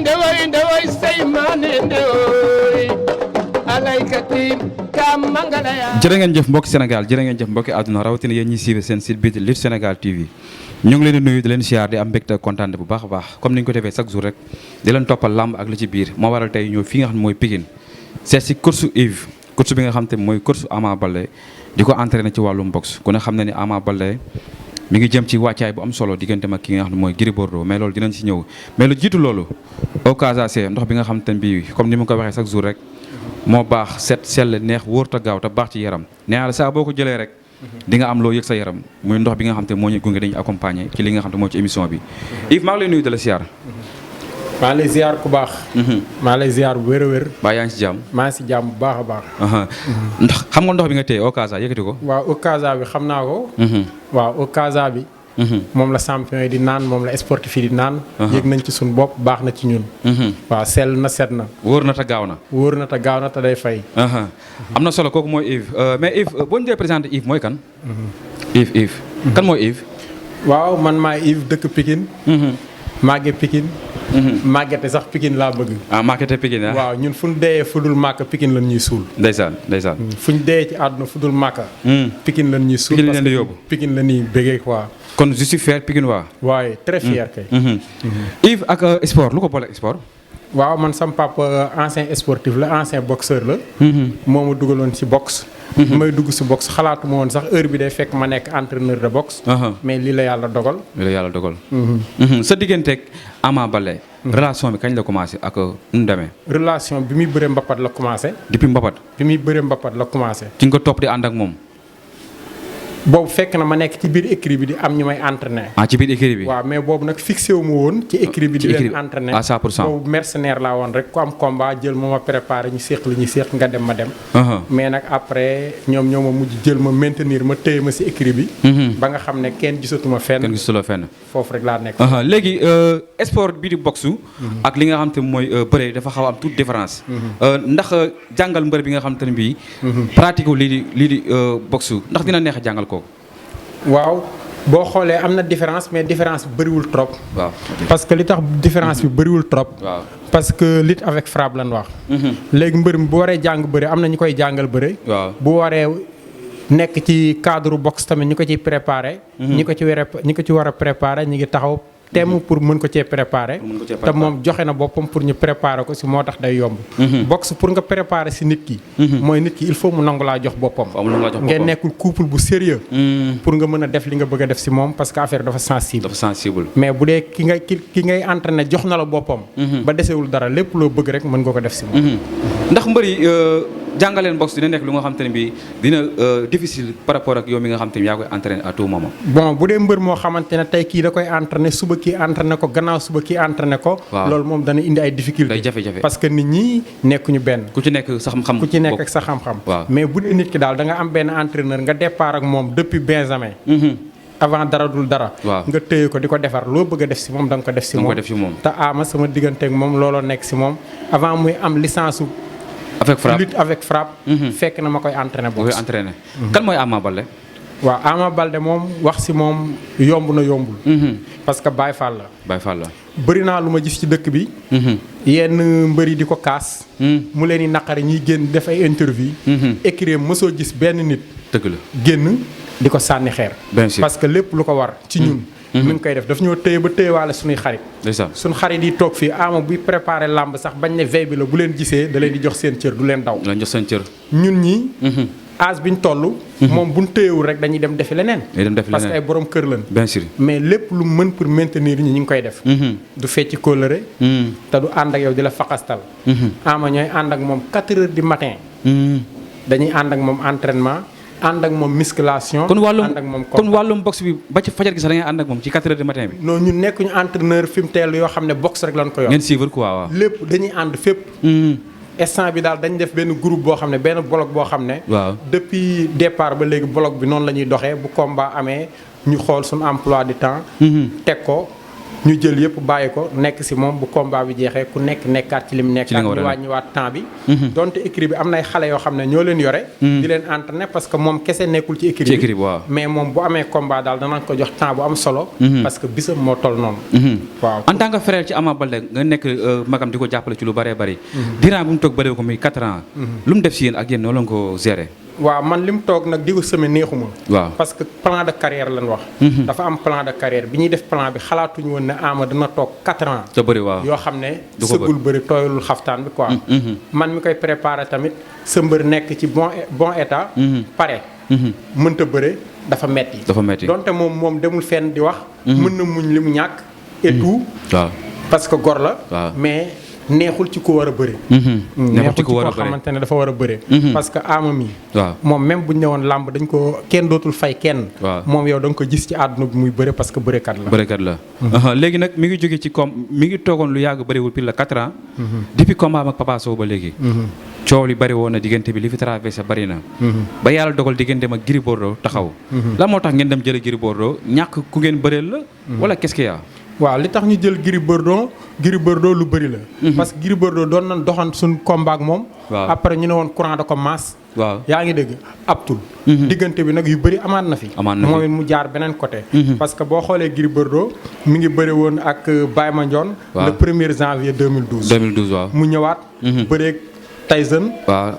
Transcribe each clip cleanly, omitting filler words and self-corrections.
ndewoy say maane ndewoy alaykati kam mangalaya. jërë ngeen jëf mbokki Sénégal jërë ngeen jëf mbokki àdduna rawatina yéen ñi suivre seen site bi Lutte Sénégal TV ñu ngi leen di nuyu di leen siyaar di am mbégte kontaan bu baax a baax comme ni ñu ko defee chaque jour rek di leen toppal làmb ak li ci biir moo waral tey ñëw fi nga xam ne mooy Pikine seet si course Yves course bi nga xam te mooy course Ama Baldé di ko entraîné ci wàllum boxe ku ne xam na ni Ama Baldé mi ngi jëm ci wàccaay bu am solo diggante mag ki nga xam ne mooy Gris Bordeaux mais loolu dinañ si ñëw mais lu jiitu loolu au Casacé ndox bi nga xam te ne bii comme ni ma ko waxee chaque jour rek moo baax set sell neex wóor te gaaw te baax ci yaram nee naa la saa boo ko jëlee rek di nga am loo yëg sa yaram muy ndox bi nga xam te moo ñu gunge dañuy accompagner ci li nga xam te moo ci émission bi Yves maa ngi lay nuyu de la siyaar maa lay ziar ku baax. maa lay ziar bu wér a wér. baa yaa ngi si jàmm. maa ngi si jàmm bu baax a baax. ndax xam nga ndox bi nga téye au Casa yëkkati ko. waaw au Casa bi xam naa ko. waaw au Casa bi. moom la champion yi di naan moom la sportif yi di naan. yëg nañ ci suñu bopp baax na ci ñun. waaw sell na set na. wóor na te gaaw na. wóor na te gaaw na te day fay. am na solo kooku mooy Yves mais Yves boo ñu dee présenté Yves mooy kan. Yves kan mooy Yves. waaw man maay Yves dëkk Pikine. màgge Pikine. màggete sax Pikine laa bëgg. màggete Pikine ah. waaw ñun fu ñu deyee fu dul màkk Pikine lan ñuy suul. ndeysaan ndeysaan. fu ñu deyee ci àdduna fu dul màkk. Pikine lan ñuy suul Pikine leen di yóbbu. Pikine la ñuy bëggee quoi. kon je suis fier Pikine waa. waaye très fier kay. Yves ak sport lu ko boole sport. waaw man sam papa ancien sportif la ancien boxeur la. moo ma dugaloon ci boxe. may dugg ci boxe xalaatu ma woon sax heure bi day fekk ma nekk entraîneur de boxe. mais lii la yàlla dogal. lii la yàlla dogal. sa digganteeg Ama Baldé. relation bi kañ la commencé ak nu mu demee. relation bi muy bëree mbapat la commencé. depuis mbapat. bi muy bëree mbapat la commencé. ci nga ko topp di ànd ak moom. boobu fekk na ma nekk ci biir écrit bi di am ñu may entraîner. ci biir écrit bi. waaw mais boobu nag fixé wu ma woon. ci écrit bi di leen entraîner à 100%. boobu mercenaire laa woon rek ku am combat jël ma préparé ñu séq li ñuy séq nga dem ma dem. mais nag après ñoom ñoo ma mujj jël ma maintenir ma téye ma si écrit bi. ba nga xam ne kenn gisatuma fenn. kenn gisatula fenn. foofu rek laa nekk. léegi sport bi di boxe. ak li nga xam te mooy bëre dafa xaw a am toute différence. ndax jàngal mbër bi nga xam te ne bii. pratique lii di boxe ndax dina neex a jàngal kooku. waaw boo xoolee am na différence mais différence bi bëriwul trop. waaw parce que li tax différence bi bëriwul trop. waaw parce que lutte avec frappe lan wax. léegi mbër mi bu waree jàng bëre am na ñu koy jàngal bëre. waaw bu waree nekk ci cadre boxe tamit ñu ko ciy préparé. ñi ko ci war a préparé ñu ngi taxaw. temm pour mën ko cee préparer te moom joxe na boppam pour ñu préparer ko si moo tax day yomb. boxe pour nga préparer si nit ki. mooy nit ki il faut mu nangu laa jox boppam. ngeen nekkul couple bu sérieux pour nga mën a def li nga bëgg a def si moom parce que affaire dafa sensible. mais bu dee ki ngay entraîné jox na la boppam. ba desewul dara lépp loo bëgg rek mën nga ko def si moom. ndax mbëri jàngaleen boxe dina nekk lu nga xam te ne bii dina difficile par rapport ak yow mi nga xam te ne yaa koy entraîné à tout moment. bon bu dee mbër moo xamante ne tey kii da koy entraîné suba kii entraîné ko gannaaw suba kii entraîné ko. loolu moom dana indi ay difficultés. day jafe-jafe parce que nit ñi nekkuñu benn. ku ci nekk sa xam-xam. ku ci nekk ak sa xam-xam. mais bu dee nit ki daal da nga am benn entraîneur nga départ ak moom depuis Benjamin. avant dara dul dara. nga téye ko di ko defar loo bëgg a def si moom da nga ko def si moom. te Ama sama diggante ak moom looloo nekk si moom avant muy am licence avec frappe lutte avec frappe. fekk na ma koy entraîné boxe. kan mooy Ama Baldé. waaw Ama Baldé moom wax si moom yomb na yombul. parce que Baye Fall la. bëri naa lu ma gis ci dëkk bi. yenn mbëri di ko kaas. mu leen di naqari ñuy génn def ay interview. écrire mësoo gis benn nit. dëgg la génn di ko sànni xeer. parce que lépp lu ko war ci ñun. mi ngi koy def daf ñoo téye ba téyewaale suñuy xarit. suñu xarit yi toog fii Ama buy préparé làmb sax bañ ne veille bi la bu leen gisee da leen di jox seen cër du leen daw. la jox seen cër. ñun ñi âge bi ñu toll. moom bu ñu téyewul rek dañuy dem defi leneen. parce que ay borom kër lañ. bien sûr mais lépp lu mën pour maintenir ñi ñu ngi koy def. du fecci kóllëre. te du ànd ak yow di la faqastal. Ama ñooy ànd ak moom 4 heures du matin. dañuy ànd ak moom entraînement. ànd ak moom musculation. ànd ak moom kon wàllum boxe bi ba ci fajar gi sax da ngay ànd ak moom ci 4 heures du matin bi. non ñun nekkuñu entraîneur fi mu teel yoo xam ne boxe rek lañ ko yor. ngeen suivre quoi waaw. lépp dañuy ànd fépp. instant bi daal dañ def benn groupe boo xam ne benn bloc boo xam ne. waaw depuis départ ba léegi bloc bi noonu la ñuy doxee bu combat amee ñu xool suñu emploi du temps. teg ko ñu jël yëpp bàyyi ko nekk si moom bu combat bi jeexee ku nekk nekkaat ci lim nekkaat ñu wàññiwaat temps bi donte écurie bi am nay xale yoo xam ne ñoo leen yore di leen entraîner parce que moom kese nekkul ci écurie bi mais moom bu amee combat daal danañ ko jox temps bu am solo parce que bisam moo toll noonu waaw en tant que frère ci Ama Baldé nga nekk magam di ko jàppale ci lu bëree bëri durant bu mu toog bëree ko muy 4 ans lu mu def si yéen ak yéen noonu la ko gérer waaw man li mu toog nag di ko semé neexuma waaw parce que plan de carrière lañ wax dafa am plan de carrière bi ñuy def plan bi xalaatuñu woon ne Ama dina toog 4 ans te bëri waaw yoo xam ne sëggul bëri tooyalul xaftaan bi quoi man mi koy préparé tamit sa mbër nekk ci bon état pare mënta bëre dafa metti donte moom demul fenn di wax mën na muñ li mu ñàkk et tout waaw parce que gor la mais neexul ci ko war a bëre neexul ci ko xamante ne dafa war a bëre parce que Ama mi waaw moom même bu ñu ne woon làmb dañ ko kenn dootul fay kenn moom yow da nga ko gis ci àdduna bi muy bëre parce que bërekat la léegi nag mi ngi jóge ci mi ngi toogoon lu yàgg bëriwul pile la 4 ans depuis combat ak Papa Sow ba léegi coow li bëri woon na diggante bi li fi traversé bëri na ba yàlla dogal diggante ak Gris Bordeaux taxaw la moo tax ngeen dem jële Gris Bordeaux ñàkk ku ngeen bëreel la wala qu'est-ce qu'il y a waaw li tax ñu jël Gris Bordeaux lu bëri la parce que Gris Bordeaux doon nañ doxan suñ combat ak moom après ñu ne woon courant da ko masse waaw yaa ngi dégg abtul diggante bi nag yu bëri amaat na fi moom it mu jaar beneen côté parce que boo xoolee Gris Bordeaux mi ngi bëri woon ak Baye Mandione le 1er janvier 2012 waaw mu ñëwaat bëreeg Tyson waaw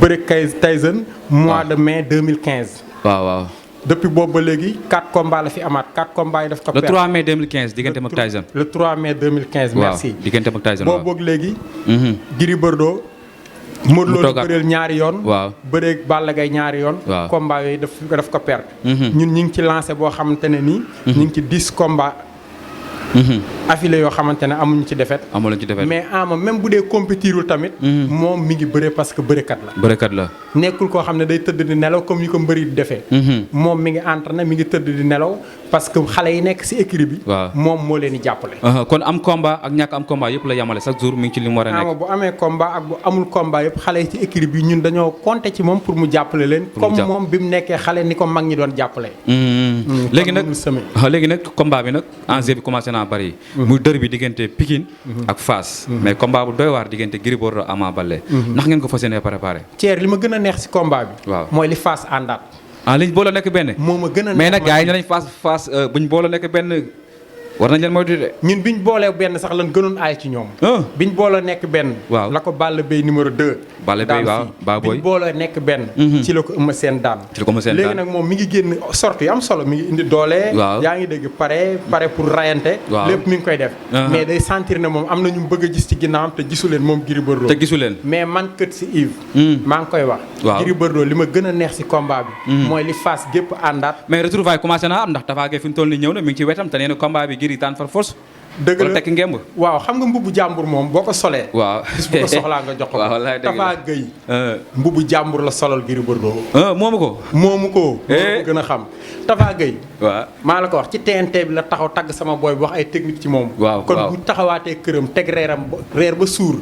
bëreeg Tyson mois de mai 2015 waaw depuis boobu ba léegi 4 combats la fi amaat 4 combats yi daf ko le 3 mai 2015 diggante ak Tyson le 3 mai 2015 merci diggante ak Tyson boobu ak léegi Gris Bordeaux Modou Lo di bëreel ñaari yoon bëreeg Balla Gaye ñaari yoon combat yooyu daf ko perdre ñun ñu ngi ci lancé boo xamante ne nii ñu ngi ci 10 combats affilé yoo xamante ne amuñu ci défaite mais Ama même bu dee compétirul tamit moom mi ngi bëre parce que bërekat la nekkul koo xam ne day tëdd di nelaw comme ni ko mbëri di defee moom mi ngi entraîné mi ngi tëdd di nelaw parce que xale yi nekk si écurie bi moom moo leen di jàppale kon am combat ak ñàkk am combat yëpp la yamale chaque jour mi ngi ci li mu war a nekk Ama bu amee combat ak bu amul combat yëpp xale yi ci écurie bi ñun dañoo compter ci moom pour mu jàppale leen comme moom bi mu nekkee xale ni ko mag ñi doon jàppale léegi nag combat bi nag enjeu bi commencé naa bari muy dër bi diggante Pikine ak Fass mais combat bu doy waar diggante Gris Bordeaux Ama Baldé ndax ngeen ko fas yéene préparé Thierre li ma gën a neex si combat bi mooy li Fass àndaat liñ booloo nekk benn moo ma gën a neex mais nag gars yi ne nañ Fass buñ booloo nekk benn war nañ leen moytu de ñun biñ boolee benn sax lan gënoon aay ci ñoom biñ booloo nekk benn la ko Balla Beye numéro 2 Balla Beye biñ booloo nekk benn ci la ko Eumeu Sène daan léegi nag moom mi ngi génn sorte yu am solo mi ngi indi doole yaa ngi dégg pare pour rayante lépp mi ngi koy def mais day sentir ne moom am na ñu bëgg a gis ci ginnaawam te gisu leen moom Gris Bordeaux te gisu leen mais man kët si Yves maa ngi koy wax Gris Bordeaux li ma gën a neex si combat bi mooy li Fass gépp àndaat mais retrouvailles commencé naa am ndax Tapha Gueye fi mu toll ni ñëw na mi ngi ci wetam te nee na combat bi Gris daan far force dëgg la tekk ngemb waaw xam nga mbubu jàmbur moom boo ko solee bis bu ko soxlaa nga jox ko Tapha Gueye mbubu jàmbur la solal Gris Bordeaux moomu ko gën a xam Tapha Gueye maa la ko wax ci TNT bi la taxaw tagg sama booy bi wax ay technique ci moom kon bu taxawaatee këram teg reer ba suur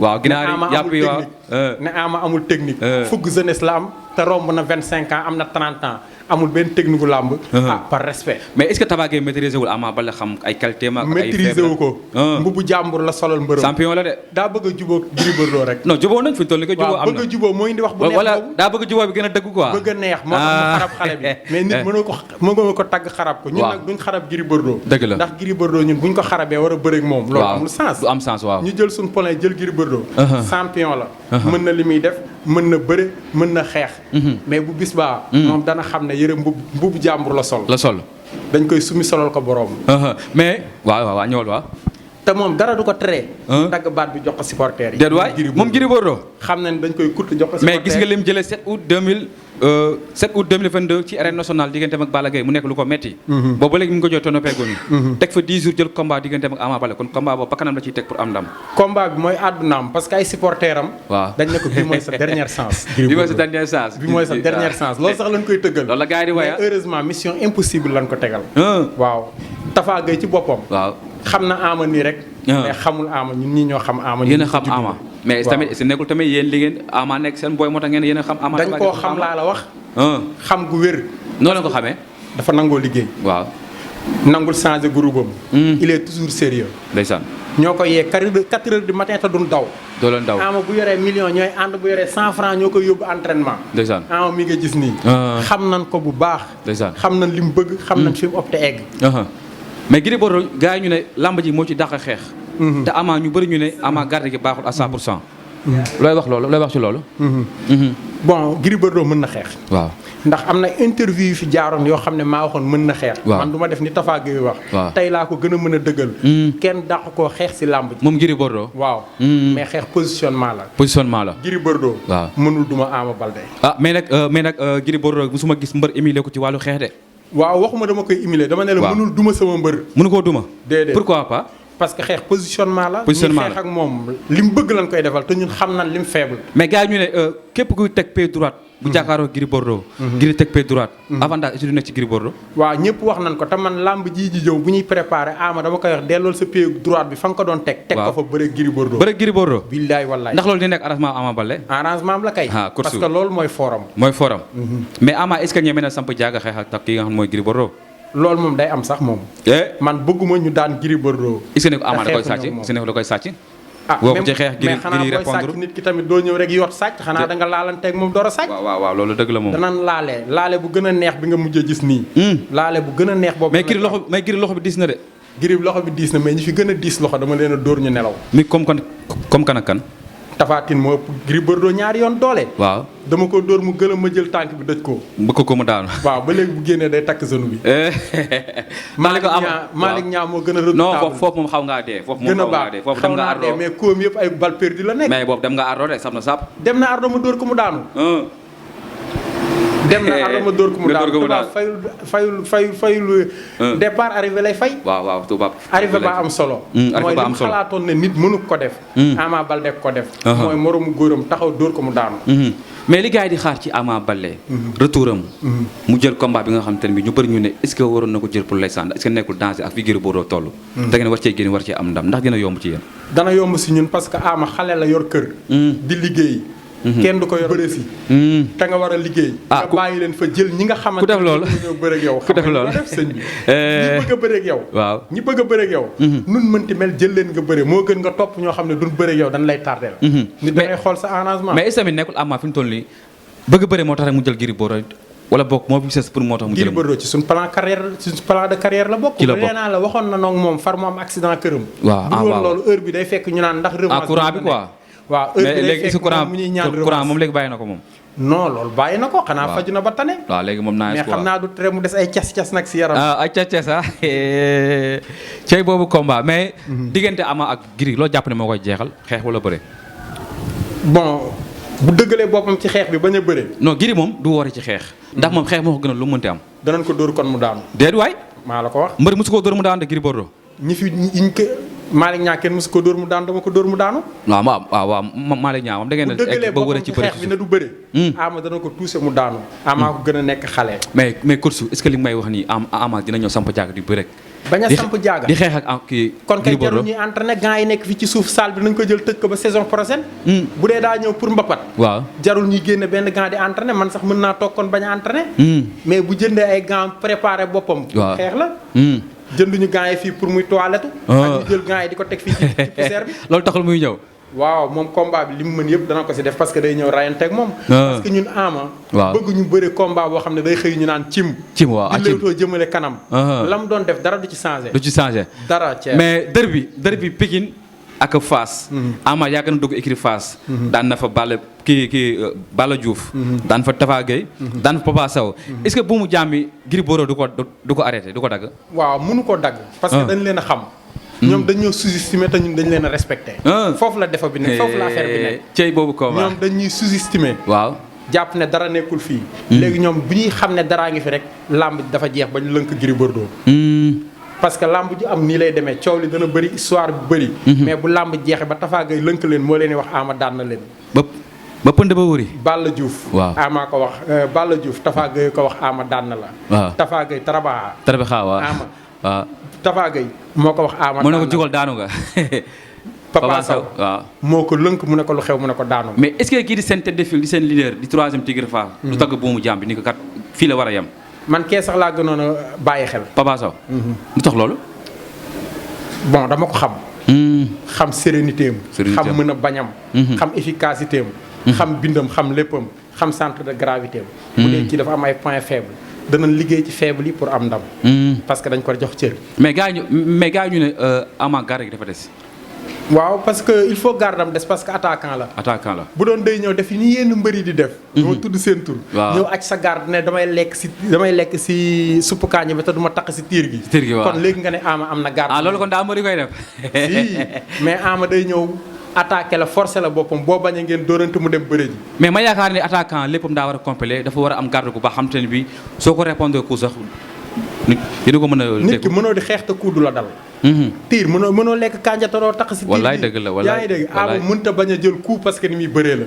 ne Ama amul technique fugg jeunesse la am te romb na 25 ans am na 30 ans amul benn technique gu làmb par respect mais est-ce que Tapha Gueye maîtriser wul Ama Baldé xam ay qualité ma maîtriser wu ko mbubu jàmbur la solal mbërëm champion la de daa bëgg a jubóo Gris Bordeaux rek non jubóo nañ fi ñu toll ni ko jubóo am na bëgg a jubóo moo indi wax bu neex wala daa bëgg a jubóo bi gën a dëgg quoi bëgg a neex moo tax mu xarab xale bi mais nit mënoo ko tagg xarab ko ñun nag duñ xarab Gris Bordeaux dëgg la ndax Gris Bordeaux ñun buñ ko xarabee war a bëreeg moom loolu amul sens du am sens waaw ñu jël suñu point jël Gris Bordeaux champion la mën na li muy def mën na bëre mën na xeex mais bu bis baa moom dana xam ne yëre mbubu jàmbur la sol dañ koy sumi solal ko borom mais waaw ñëwal waaw te moom dara du ko tere dagg baat bi jox ko supporters yi déet waay moom Gris Bordeaux xam nañ dañ koy kutt jox ko mais gis nga lim jëlee 7 août 2022 ci arène nationale digganteem ak Balla Gaye mu nekk lu ko metti boobu ba léegi mu ngi ko jot tono peegoni teg fa 10 jours jël combat digganteem ak Ama Baldé kon combat boobu bakkanam la ciy teg pour am ndam combat bi mooy àddunaam parce que ay supporters am dañ ne ko bii mooy sa dernière chance bi mooy sa dernière chance loolu sax lañ koy tëggal loolu la gars yi di waya mais heureusement mission impossible lañ ko tegal waaw Tapha Gueye ci boppam xam na Ama nii rek mais xamul Ama ñun ñii ñoo xam Ama yéen a xam Ama mais tamit si nekkul tamit yéen li ngeen Ama nekk seen booy moo tax ngeen yéen a xam Ama dañ koo xam laa la wax xam gu wér noo leen ko xamee dafa nangoo liggéey nangul changer groupe am. il est toujours sérieux. ndeysaan. ñoo ko yee 4 heures du matin te duñ daw. doo leen daw Ama bu yoree million ñooy ànd bu yoree 100 francs ñoo koy yóbbu entraînement. ndeysaan. Ama mi nga gis nii. xam nañ ko bu baax. ndeysaan. xam nañ li mu bëgg. xam nañ fi mu opté egg. mais Gris Bordeaux gars yi ñu ne lamb ji moo ci dàq xeex. te Ama ñu bëri ñu ne Ama garde gi baaxul à 100%. looy wax loolu looy wax ci loolu. bon Gris Bordeaux mën na xeex. waaw ndax am na interview yu fi jaaroon yoo xam ne maa waxoon mën na xeex. man du ma def ni Tafa Gueye wax. tey laa ko gën a mën a dëggal. kenn dàq koo xeex si làmb ji. moom Gris Bordeaux. waaw mais xeex positionnement la. positionnement la. Gris Bordeaux. waaw mënul duma Ama Baldé. mais nag Gris Bordeaux musuma gis mbër émilé ko ci wàllu xeex de. waaw waxuma dama koy imilé dama ne la mënul duma sama mbër. mënu koo duma. déedéet pourquoi pas. parce que xeex positionnement la. positionnement la ñuy xeex ak moom li mu bëgg lañ koy defal te ñun xam nañ li mu faible. mais gars yi ñu ne képp kuy teg pied droite. bu jàkkaaroo Gris Bordeaux. Gris teg pied droite. avantage est du nekk ci Gris Bordeaux. waaw ñëpp wax nañ ko te man làmb ji jëw bu ñuy préparé Ama dama koy wax dellool sa pied droite bi fa nga ko doon teg. teg ko fa bëre Gris Bordeaux. bëre Gris Bordeaux. billaay wallaay. ndax loolu di nekk arrangement Ama Baldé. arrangement am la kay. parce que loolu mooy forum. mooy forum. mais Ama est-ce que ñeme na samp jaaga xeex ak kii nga xam mooy Gris Bordeaux. loolu moom day am sax moom. man bëgguma ñu daan Gris Bordeaux. est-ce que ne ko Ama da koy sàcc est-ce que ne ko da koy sàcc. boo ko ci xeex Gris répondre nit ki tamit doo ñëw rek yot sàcc xanaa da nga laalanteeg moom door a sàcc. waaw loolu dëgg la moom. danañ laale bu gën a neex bi nga mujjee gis nii. laale bu gën a neex boobu. mais Gris loxo bi diis na de. Gris loxo bi diis na mais ñi fi gën a diis loxo dama leen a dóor ñu nelaw. mi comme kan ak kan. Tapha Tine moo ëpp Gris Bordeaux ñaari yoon doole. waaw dama ko dóor mu gëlëm ma jël tànk bi dëj ko. bëgg ko mu daanu. waaw ba léegi bu génnee day takk genou bi. Malick Niang moo gën a rëdd. non foofu moom xaw ngaa dee. foofu moom xaw ngaa dee foofu dem nga ardo mais koom yëpp ay bal perdu la nekk. mais boobu dem nga ardo de saf na sap. dem na ardo ma dóor ko mu daanu. dem na ardo ma dóor ko mu daanu tubaab fayul départ arrivé lay fay. waaw tubaab. arrivé ba am solo. arrivé ba am solo mooy li mu xalaatoon ne nit mënu ko def. Ama Baldé ko def. mooy moromu góoram taxaw dóor ko mu daanu. mais li gars yi di xaar ci Ama Baldé. retour am. mu jël combat bi nga xam te ne bi ñu bëri ñu ne est-ce que waroon na ko jël pour l'instant est-ce que nekkul danger ak fi Gris Bordeaux toll. da ngeen war cee génn war cee am ndam ndax dina yomb ci yéen. dana yomb si ñun parce que Ama xale la yor kër. di liggéey. kenn du ko yor bëre si. te nga war a liggéey. nga bàyyi leen fa jël ñi nga xamante ku def loolu ñoo bëre ak yow. ku def loolu def sëñ bi. ñi bëgg a bëre ak yow. waaw ñi bëgg a bëre ak yow. nun mënti mel jël leen nga bëre moo gën nga topp ñoo xam ne duñ bëre ak yow dañ lay tardeel. nit da ngay xool sa arrangement. mais est-ce que nekkul Ama fi mu toll nii bëgg a bëre moo tax rek mu jël Gris Bordeaux wala bokk moo fi sës pour moo tax mu jël. Gris Bordeaux ci suñ plan de carrière la bokk. ci la bokk naa la waxoon na noonu moom far mu am accident këram. waaw bu woon loolu heure bi day fekk ñu naan ndax revanche courant bi quoi. waaw heure bi day fekk courant mu ñuy ñaan courant moom léegi bàyyi na ko moom. non loolu bàyyi na ko xanaa faju na ba tane. waaw léegi moom naa mais xam naa du tere mu des ay cas nag si yaram. ay cas cey boobu combat mais. diggante Ama ak Gris loo jàpp ne moo koy jeexal xeex wala bëre. bon bu dëggalee boppam ci xeex bi bañ a bëre. non Gris moom du woore ci xeex. ndax moom xeex moo ko gënal lu mu mënti am. danañ ko dóor kon mu daanu. déet waay. maa la ko wax. mbër mosu ko dóor mu daanu de Gris Bordeaux. ñi fi ñi ko Malick Niang kenn mosu ko dóor mu daanu dama ko dóor mu daanu. waaw Malick Niang moom da ngeen a ba wër ci bëre xeex bi ne du bëre. Ama dana ko touché mu daanu. Ama ko gën a nekk xale. mais course est-ce que li may wax nii Ama dina ñëw samp jàgg di bëre. bañ a samp jaaga di xeex ak kii. kon kay jarul ñuy entraîné gants yi nekk fi ci suuf salle bi nañ ko jël tëj ko ba saison prochaine. bu dee daa ñëw pour mbapat. waaw jarul ñuy génne benn gant di entraîné man sax mën naa toog kon bañ a entraîné. mais bu jëndee ay gants préparé boppam. waaw xeex la. jënduñu gants yi fii pour muy toilette. ak ñu jël gants yi di ko teg fii ci poussière bi. loolu taxul muy ñëw. waaw moom combat bi li mu mën yëpp dana ko si def parce que day ñëw rayanteeg moom. parce que ñun Ama. bëgg ñu bëre combat boo xam ne day xëy ñu naan cim. waaw di léewtoo jëmale kanam. la mu doon def dara du ci changé. dara ceeb mais derby Pikine ak Fass. Ama yàgg na dugg écurie Fass. daan na fa Balla Diouf. daan fa Tafa Gueye. daan fa Papa Sow. est-ce que bu mu jàmmi Gris Bordeaux du ko arrêté du ko dagg. waaw mënu ko dagg. parce que dañ leen a xam. ñoom dañoo sous-estimé te ñun dañ leen a respecté. foofu la defa bi nekk foofu la affaire bi nekk. cey boobu combat ñoom dañuy sous-estimé. waaw jàpp ne dara nekkul fii. léegi ñoom bu ñuy xam ne daraa ngi fi rek làmb dafa jeex ba ñu lënk Gris Bordeaux. parce que làmb ju am nii lay demee coow li dana bëri histoire bi bëri. mais bu làmb jeexee ba Tafa Gueye lënk leen moo leen di wax Ama daan na leen. ba pënd ba wëri. Balla Diouf. waaw Ama ko wax Balla Diouf Tafa Gueye ko wax Ama daan na la. waaw Tafa Gueye Tarabaxa. waaw Ama waaw. Tafa Gueye moo ko wax Ama. mu ne ko jugal daanu nga. Papa Sow waaw. moo ko lënk mu ne ko lu xew mu ne ko daanu. mais est-ce que kii di seen tête de file di seen leader di troisième Tigre Fass. du tagg buumu jàmm bi ni ko kat fii la war a yem. man kee sax laa gënoon a bàyyi xel. Papa Sow. lu tax loolu. bon dama ko xam. xam sérénité am. xam mën a bañam. xam efficacité am. xam bindam xam léppam xam centre de gravité am. bu dee ci dafa am ay points faibles danañ liggéey ci faible yi pour am ndam. parce que dañ ko jox cër. mais gars ñu ne Ama garde gi dafa des. waaw parce que il faut gardam des parce que attaquant la. attaquant la bu doon day ñëw def ni yenn mbëri di def. doo tudd seen tur. waaw ñëw aj sa garde ne damay lekk si suppu kaañu bi te du ma taq si tiir gi. tiir gi waaw kon léegi nga ne Ama am na garde. loolu kon daa mbëri koy def. si mais Ama day ñëw attaqué la forcé la boppam boo bañ a ngeen dóorante mu dem bëre ji. mais ma yaakaar ne attaquant léppam daa war a complet dafa war a am garde bu baax xam te ne bi soo ko répondre coup sax nit dina ko mën a. nit ki mënoo di xeex te coup du la dal. tiir mënoo lekk kànja te doo tax si tiir wallaay dëgg la wallaay yaa ngi dégg Ama mënta bañ a jël coup parce que ni muy bëree la.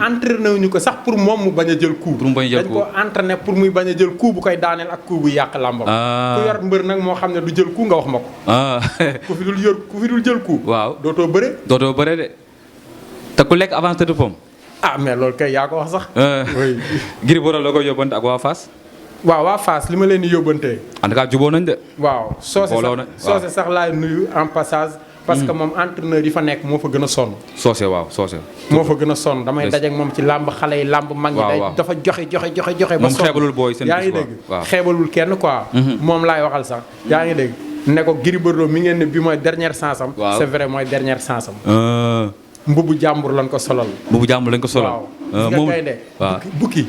entraîné wuñu ko sax pour moom mu bañ a jël coup. dañ ko entraîné pour muy bañ a jël coup bu koy daaneel ak coup bu yàq làmbam. ku yor mbër nag moo xam ne du jël coup nga wax ma ko. ku fi dul jël coup. waaw dootoo bëre de te ku lekk avant de pomme. mais loolu kay yaa ko wax sax. oui. Gris Bordeaux la koy yóbbante ak waa Fass. waaw waa Fass li ma leen di yóbbantee. en tout cas jubóo nañ de. waaw soose sax laay nuyu en passage. parce que moom entraîneur yi fa nekk moo fa gën a sonn. soose. moo fa gën a sonn damay dajeek moom ci làmb xale yi làmb mag ñi. day dafa joxe ba moom sonn xeebalul booy seen yaa ngi dégg xeebalul kenn quoi. moom laay waxal sax. yaa ngi dégg ne ko Gris Bordeaux mi ngeen ne bi mooy dernière chance am. c'est vrai mooy dernière chance am. mbubu jàmbur lañ ko solal. waaw moom waaw bukki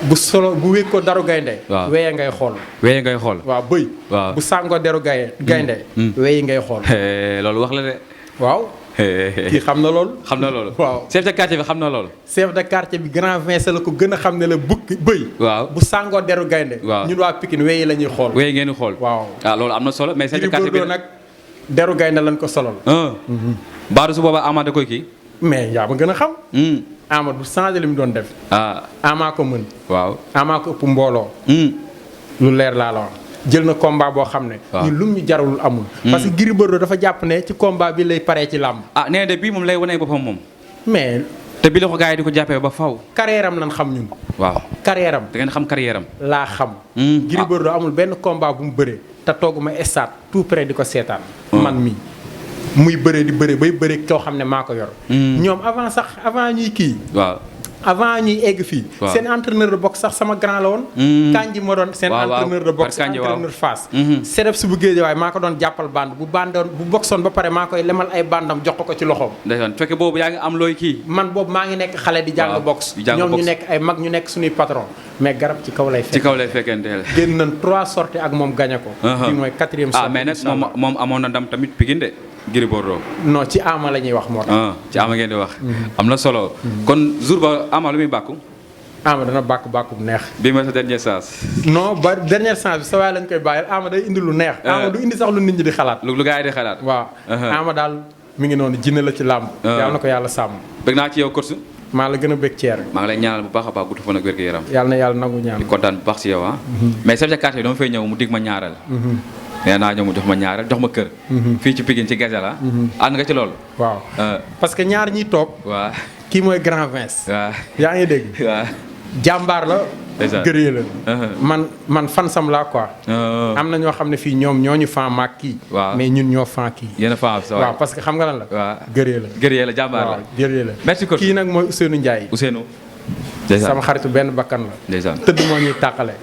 bu solo bu wéeg ko daru gaynde. waaw weye ngay xool. waaw bëy. waaw bu sàngoo deru gaynde. weyi ngay xool. loolu wax la de. waaw. kii xam na loolu. waaw chef de quartier bi xam na loolu. chef de quartier bi grand Vincent la ko gën a xam ne la bukki bëy. waaw bu sàngoo deru gaynde. waaw ñun waa Pikine weyi la ñuy xool. weyi ngeen di xool. waaw loolu am na solo mais chef de quartier bi nag deru gaynde lañ ko solal. Baadu su boobaa Ama da koy kii. mais yaa ma gën a xam. Ama du changé li mu doon def. Ama ko mën. waaw Ama ko ëpp mbooloo. lu leer laa la wax jël na combat boo xam ne. ñun lum ñu jarul amul. parce que Gris Bordeaux dafa jàpp ne ci combat bi lay paree ci làmb. nee de bii moom lay wane boppam moom. mais. te bi la ko gars yi di ko jàppee ba faw. carrière am lan xam ñun. waaw carrière am. da ngeen xam carrière am. laa xam. Gris Bordeaux amul benn combat bu mu bëree. te tooguma stade tout près di ko seetaan. man mii. muy bëree di bëree bay bëree koo xam ne maa ko yor. ñoom avant ñuy kii. waaw avant ñuy egg fii. seen entraîneur de boxe sax sama grand la woon. Kanji ma doon seen entraîneur de boxe entraîneur Fass. sedef si bu géej waaye maa ko doon jàppal bande bu boxoon ba pare maa koy lemal ay bandam jox ko ci loxoom. ndeysaan fekke boobu yaa ngi am looy kii. man boobu maa ngi nekk xale di jàng boxe. ñoom ñu nekk ay mag ñu nekk suñuy patron. mais garab ci kaw lay fekkenteel. génn nañ 3 sorties ak moom gañe ko. bii mooy 4e sortie. mais nag moom amoon na ndam tamit Pikine de. Gris Bordeaux. non ci Ama la ñuy wax moo tax. ci Ama ngeen di wax. am na solo. kon jour ba Ama lu muy bàkku. Ama dana bàkku bu neex. bii mooy sa dernière chance. non ba dernière chance bi sa waay lañ koy bàyyil Ama day indi lu neex. Ama du indi sax lu nit ñi di xalaat. lu gars yi di xalaat. waaw Ama daal mi ngi noonu jinne la ci làmb. yàlla na ko yàlla sàmm. bëgg naa ci yow course. maa la gën a bëgg ceer. maa ngi lay ñaanal bu baax a baax gudd fan ak wér gu yaram. yàlla na yàlla nangu ñaan. di kontaan bu baax si yow mais chef de quartier bi dama fay ñëw mu dig ma ñaareel. nee naa ñëw mu jox ma ñaareel jox ma kër. fii ci Pikine ci Gazelle ànd nga ci loolu. waaw parce que ñaar ñiy toog. waaw kii mooy grand Vince. waaw yaa ngi dégg. waaw jàmbaar la. gëree la. man fan sam laa quoi. am na ñoo xam ne fii ñoom ñoo ñu fan maag kii. waaw mais ñun ñoo fan kii. yéen a fan sa waaw parce que xam nga lan la. waaw gëree la jàmbaar la. waaw gëree la. merci beaucoup kii nag mooy Ousseynou Ndiaye. sama xaritu benn bakkan la. ndeysaan tëdd moo ñuy tàqale.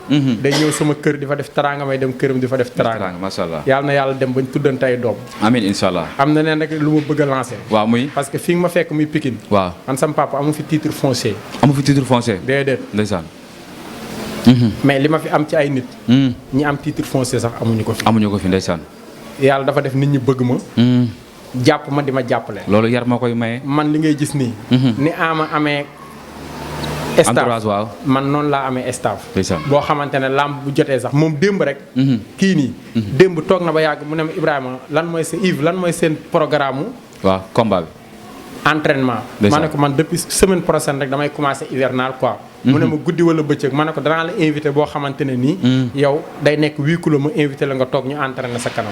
day ñëw sama kër di fa def teraanga may dem këram di fa def teraanga. macha allah yàlla na yàlla dem bañ tuddante ay doom. amiin incha allah. am na neen rek lu ma bëgg a lancer. waaw muy. parce que fi nga ma fekk muy Pikine. waaw man sama papa amu fi titre foncier. déedéet. ndeysaan. mais li ma fi am ci ay nit. ñi am titre foncier sax amuñu ko fi. ndeysaan. yàlla dafa def nit ñi bëgg ma. jàpp ma di ma jàppale. loolu yar moo koy maye. man li ngay gis nii. ni Ama amee. entourage waaw man noonu laa amee staff. ndeysaan. boo xamante ne làmb bu jotee sax moom démb rek. kii nii. démb toog na ba yàgg mu ne ma Ibrahima lan mooy seen programme waaw combat bi. entraînement. ma ne ko man depuis semaine prochaine rek damay commencer hivernal quoi. mu ne ma guddi wala bëccëg ma ne ko danaa la invité boo xamante ne nii yow day nekk 8 kilos ma invité la nga toog ñu entraîné sa kanam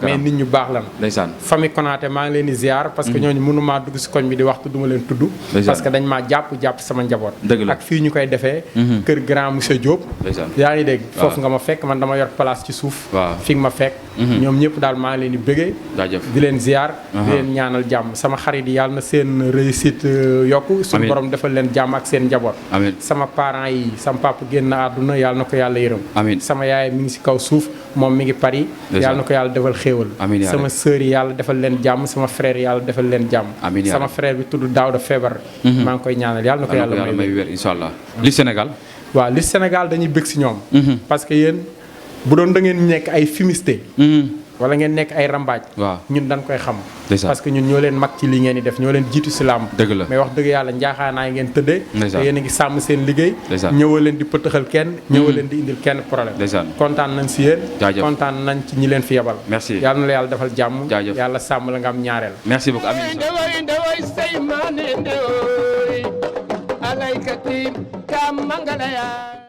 mais nit ñu baax lan ndeysaan famille Konaté maa ngi leen di ziar parce que ñooñu mënumaa dugg si koñ bi di waxtu duma leen tudd parce que dañ maa jàpp sama njaboot ak fii ñu koy defee kër grand monsieur Diop yaa ngi dégg foofu nga ma fekk man dama yor place ci suuf fi nga ma fekk ñoom ñëpp daal maa ngi leen di bëggee di leen ziar di leen ñaanal jàmm sama xarit yi yàlla na seen réussite yokku suñu borom defal leen jàmm ak seen njaboot sama parents yi sama papa génn àdduna yàlla na ko yàlla yërëm sama yaay mi ngi si kaw suuf moom mi ngi Paris yàlla na ko yàlla defal xéewal sama sœur yi yàlla defal leen jàmm sama frère yi yàlla defal leen jàmm sama frère bi tudd Daouda feebar maa ngi koy ñaanal yàlla na ko yàlla may wér inshallah li Sénégal waaw li Sénégal dañuy bëgg si ñoom parce que yéen bu doon da ngeen nekk ay fumiste wala ngeen nekk ay rambaaj ñun dañ koy xam parce que ñun ñoo leen mag ci li ngeen di def ñoo leen jiitu si làmb mais wax dëgg yàlla njaaxaanaay ngeen tëddee te yéen a ngi sàmm seen liggéey ñëwa leen di pëtëxal kenn ñëwa leen di indil kenn problème kontaan nañ si yéen kontaan nañ ci ñi leen fi yebal yàlla na la yàlla defal jàmm yàlla sàmm la nga am ñaareel merci beaucoup amiin ndewoy say maane ndewoy alaykati kam mangalaya